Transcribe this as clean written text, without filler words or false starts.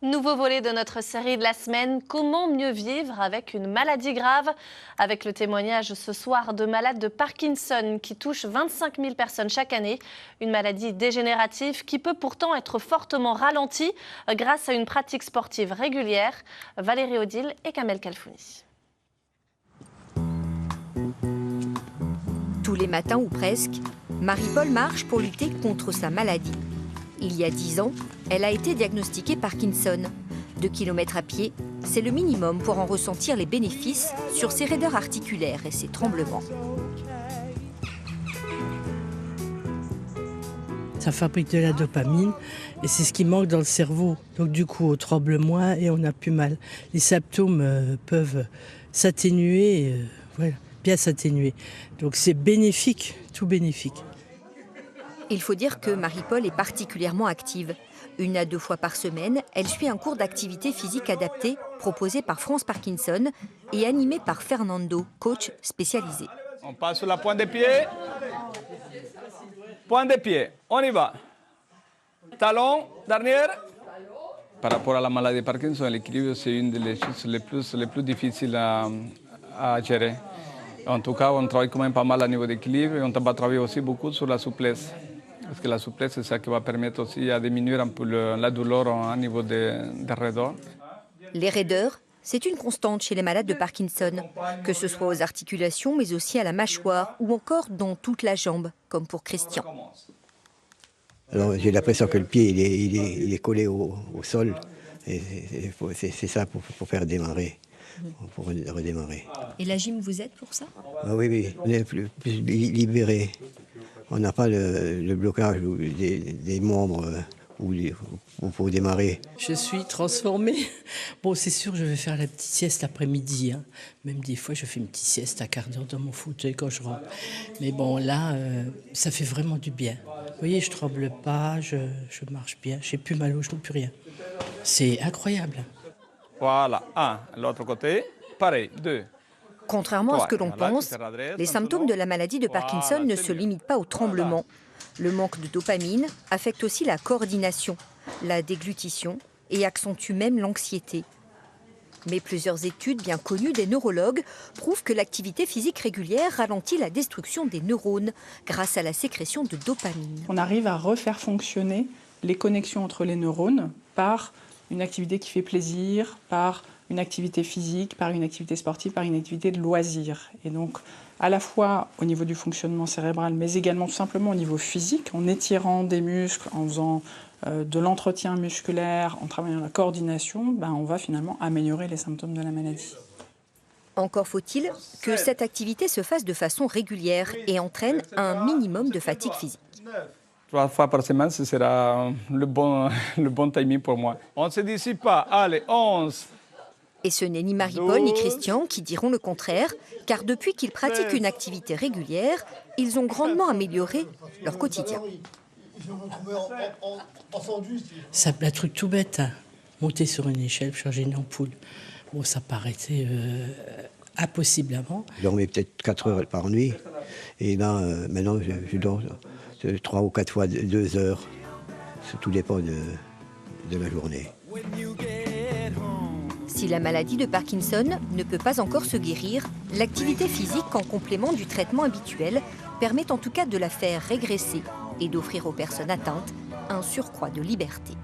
Nouveau volet de notre série de la semaine, comment mieux vivre avec une maladie grave? Avec le témoignage ce soir de malades de Parkinson qui touche 25 000 personnes chaque année. Une maladie dégénérative qui peut pourtant être fortement ralentie grâce à une pratique sportive régulière. Valérie Odile et Kamel Kalfouni. Tous les matins ou presque, Marie-Paul marche pour lutter contre sa maladie. Il y a 10 ans, elle a été diagnostiquée Parkinson. 2 km à pied, c'est le minimum pour en ressentir les bénéfices sur ses raideurs articulaires et ses tremblements. Ça fabrique de la dopamine et c'est ce qui manque dans le cerveau. Donc du coup, on tremble moins et on a plus mal. Les symptômes peuvent s'atténuer, voilà, bien s'atténuer. Donc c'est bénéfique, tout bénéfique. Il faut dire que Marie-Paul est particulièrement active. 1 à 2 fois par semaine, elle suit un cours d'activité physique adaptée proposé par France Parkinson et animé par Fernando, coach spécialisé. On passe sur la pointe des pieds. Pointe des pieds, on y va. Talon, dernière. Par rapport à la maladie de Parkinson, l'équilibre, c'est une des choses les plus difficiles à gérer. En tout cas, on travaille quand même pas mal à niveau d'équilibre et on va travailler aussi beaucoup sur la souplesse. Parce que la souplesse, c'est ça qui va permettre aussi à diminuer un peu la douleur au niveau des raideurs. Les raideurs, c'est une constante chez les malades de Parkinson, que ce soit aux articulations, mais aussi à la mâchoire ou encore dans toute la jambe, comme pour Christian. Alors j'ai l'impression que le pied il est collé au sol. Et c'est ça pour faire démarrer, pour redémarrer. Et la gym, vous êtes pour ça? Oui, on est plus libéré. On n'a pas le blocage des membres pour démarrer. Je suis transformée. Bon, c'est sûr, je vais faire la petite sieste l'après-midi. Hein. Même des fois, je fais une petite sieste à quart d'heure dans mon fauteuil quand je rentre. Mais bon, là, ça fait vraiment du bien. Vous voyez, je ne tremble pas, je marche bien, je n'ai plus mal aux genoux, plus rien. C'est incroyable. Voilà, 1, l'autre côté, pareil, 2. Contrairement à ce que l'on pense, les symptômes de la maladie de Parkinson ne se limitent pas au tremblement. Le manque de dopamine affecte aussi la coordination, la déglutition et accentue même l'anxiété. Mais plusieurs études bien connues des neurologues prouvent que l'activité physique régulière ralentit la destruction des neurones grâce à la sécrétion de dopamine. On arrive à refaire fonctionner les connexions entre les neurones par une activité qui fait plaisir, par une activité physique, par une activité sportive, par une activité de loisir. Et donc, à la fois au niveau du fonctionnement cérébral, mais également tout simplement au niveau physique, en étirant des muscles, en faisant de l'entretien musculaire, en travaillant la coordination, on va finalement améliorer les symptômes de la maladie. Encore faut-il que cette activité se fasse de façon régulière et entraîne un minimum de fatigue physique. 3 fois par semaine, ce sera le bon timing pour moi. On ne se dissipe pas. Allez, 11. Et ce n'est ni Marie-Paul ni Christian qui diront le contraire, car depuis qu'ils pratiquent une activité régulière, ils ont grandement amélioré leur quotidien. C'est un truc tout bête, hein. Monter sur une échelle, changer une ampoule. Bon, ça paraissait impossible avant. Je dormais peut-être 4 heures par nuit. Et là, maintenant, je dors 3 ou 4 fois 2 heures. Tout dépend de la journée. Si la maladie de Parkinson ne peut pas encore se guérir, l'activité physique en complément du traitement habituel permet en tout cas de la faire régresser et d'offrir aux personnes atteintes un surcroît de liberté.